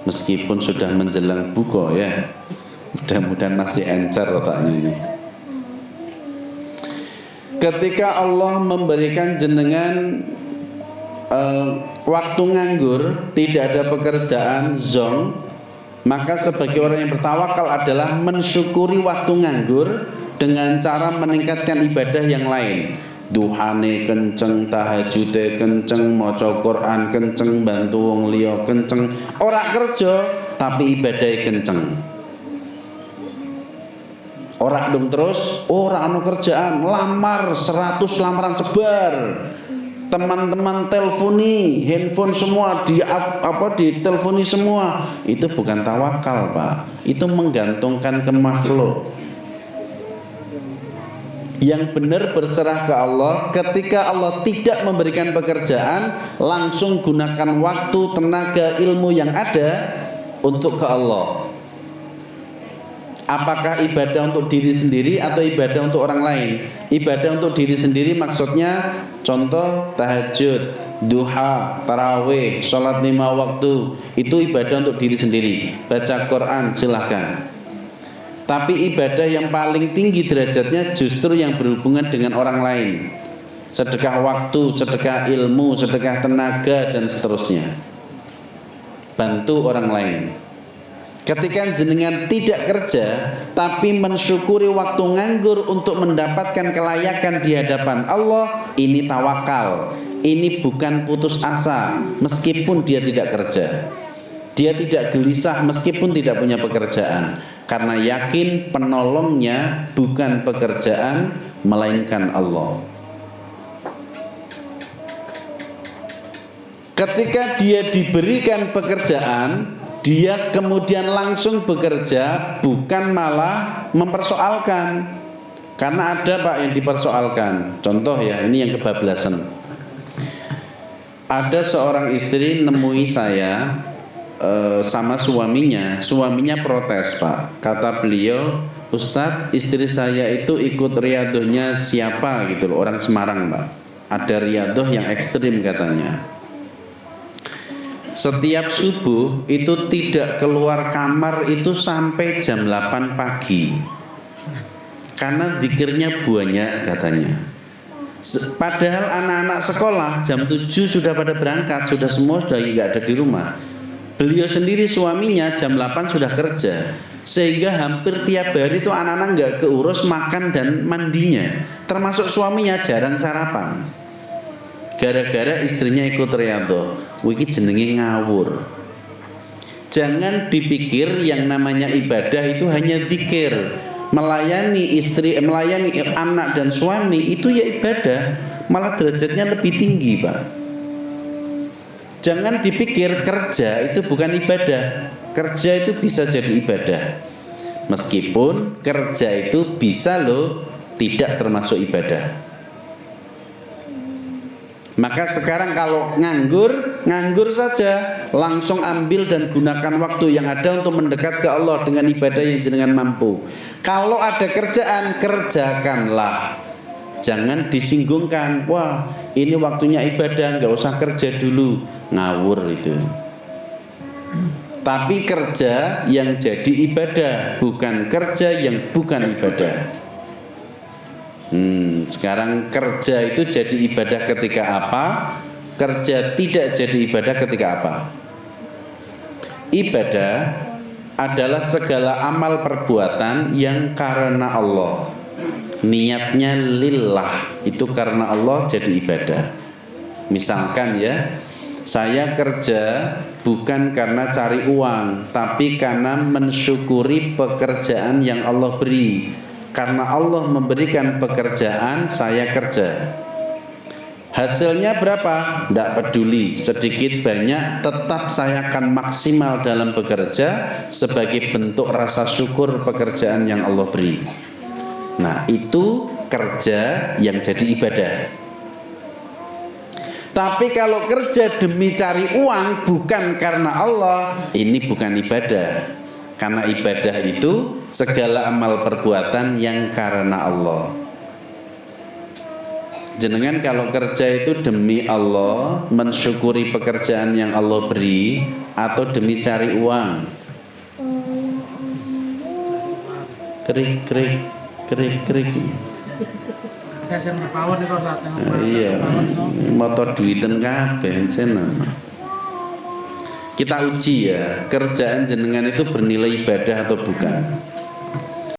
meskipun sudah menjelang buka ya. Mudah-mudahan masih encer otaknya ini. Ketika Allah memberikan jenengan waktu nganggur, tidak ada pekerjaan, zong, maka sebagai orang yang bertawakal adalah mensyukuri waktu nganggur dengan cara meningkatkan ibadah yang lain. Duhane kenceng, tahajude kenceng, maca Quran kenceng, bantu wong liya kenceng, ora kerja tapi ibadahnya kenceng. Ora dong terus, ora anu kerjaan, lamar 100 lamaran sebar. Teman-teman telponi, handphone semua ditelponi semua. Itu bukan tawakal, Pak. Itu menggantungkan ke makhluk. Yang benar berserah ke Allah. Ketika Allah tidak memberikan pekerjaan, langsung gunakan waktu, tenaga, ilmu yang ada untuk ke Allah. Apakah ibadah untuk diri sendiri atau ibadah untuk orang lain? Ibadah untuk diri sendiri maksudnya contoh tahajud, duha, tarawih, sholat 5 waktu. Itu ibadah untuk diri sendiri. Baca Quran silahkan. Tapi ibadah yang paling tinggi derajatnya justru yang berhubungan dengan orang lain. Sedekah waktu, sedekah ilmu, sedekah tenaga dan seterusnya. Bantu orang lain. Ketika jenengan tidak kerja tapi mensyukuri waktu nganggur untuk mendapatkan kelayakan di hadapan Allah, ini tawakal. Ini bukan putus asa meskipun dia tidak kerja. Dia tidak gelisah meskipun tidak punya pekerjaan, karena yakin penolongnya bukan pekerjaan melainkan Allah. Ketika dia diberikan pekerjaan, dia kemudian langsung bekerja, bukan malah mempersoalkan. Karena ada Pak yang dipersoalkan. Contoh ya, ini yang kebablasan. Ada seorang istri nemui saya sama suaminya. Suaminya protes Pak. Kata beliau, Ustadz, istri saya itu ikut riadohnya siapa gitu loh, orang Semarang Pak. Ada riadoh yang ekstrim katanya. Setiap subuh itu tidak keluar kamar itu sampai jam 8 pagi. Karena zikirnya banyak katanya. Padahal anak-anak sekolah jam 7 sudah pada berangkat, sudah semua sudah nggak ada di rumah. Beliau sendiri suaminya jam 8 sudah kerja. Sehingga hampir tiap hari itu anak-anak nggak keurus makan dan mandinya. Termasuk suaminya jarang sarapan. Gara-gara istrinya ikut riyadhah. Wiki jenenge ngawur. Jangan dipikir yang namanya ibadah itu hanya zikir. Melayani istri, melayani anak dan suami itu ya ibadah. Malah derajatnya lebih tinggi Pak. Jangan dipikir kerja itu bukan ibadah. Kerja itu bisa jadi ibadah. Meskipun kerja itu bisa loh tidak termasuk ibadah. Maka sekarang kalau nganggur saja, langsung ambil dan gunakan waktu yang ada untuk mendekat ke Allah dengan ibadah yang jenengan mampu. Kalau ada kerjaan, kerjakanlah. Jangan disinggungkan, wah ini waktunya ibadah, nggak usah kerja dulu. Ngawur itu. Tapi kerja yang jadi ibadah, bukan kerja yang bukan ibadah. Sekarang kerja itu jadi ibadah ketika apa? Kerja tidak jadi ibadah ketika apa? Ibadah adalah segala amal perbuatan yang karena Allah. Niatnya lillah, itu karena Allah jadi ibadah. Misalkan ya, saya kerja bukan karena cari uang, tapi karena mensyukuri pekerjaan yang Allah beri. Karena Allah memberikan pekerjaan, saya kerja. Hasilnya berapa? Tidak peduli, sedikit banyak, tetap saya akan maksimal dalam bekerja sebagai bentuk rasa syukur pekerjaan yang Allah beri. Nah, itu kerja yang jadi ibadah. Tapi kalau kerja demi cari uang bukan karena Allah, ini bukan ibadah. Karena ibadah itu segala amal perbuatan yang karena Allah. jenengan kalau kerja itu demi Allah, mensyukuri pekerjaan yang Allah beri, atau demi cari uang? Krik krik krik krik. Iya, moto duiten kabeh jenengan. Kita uji ya, kerjaan jenengan itu bernilai ibadah atau bukan?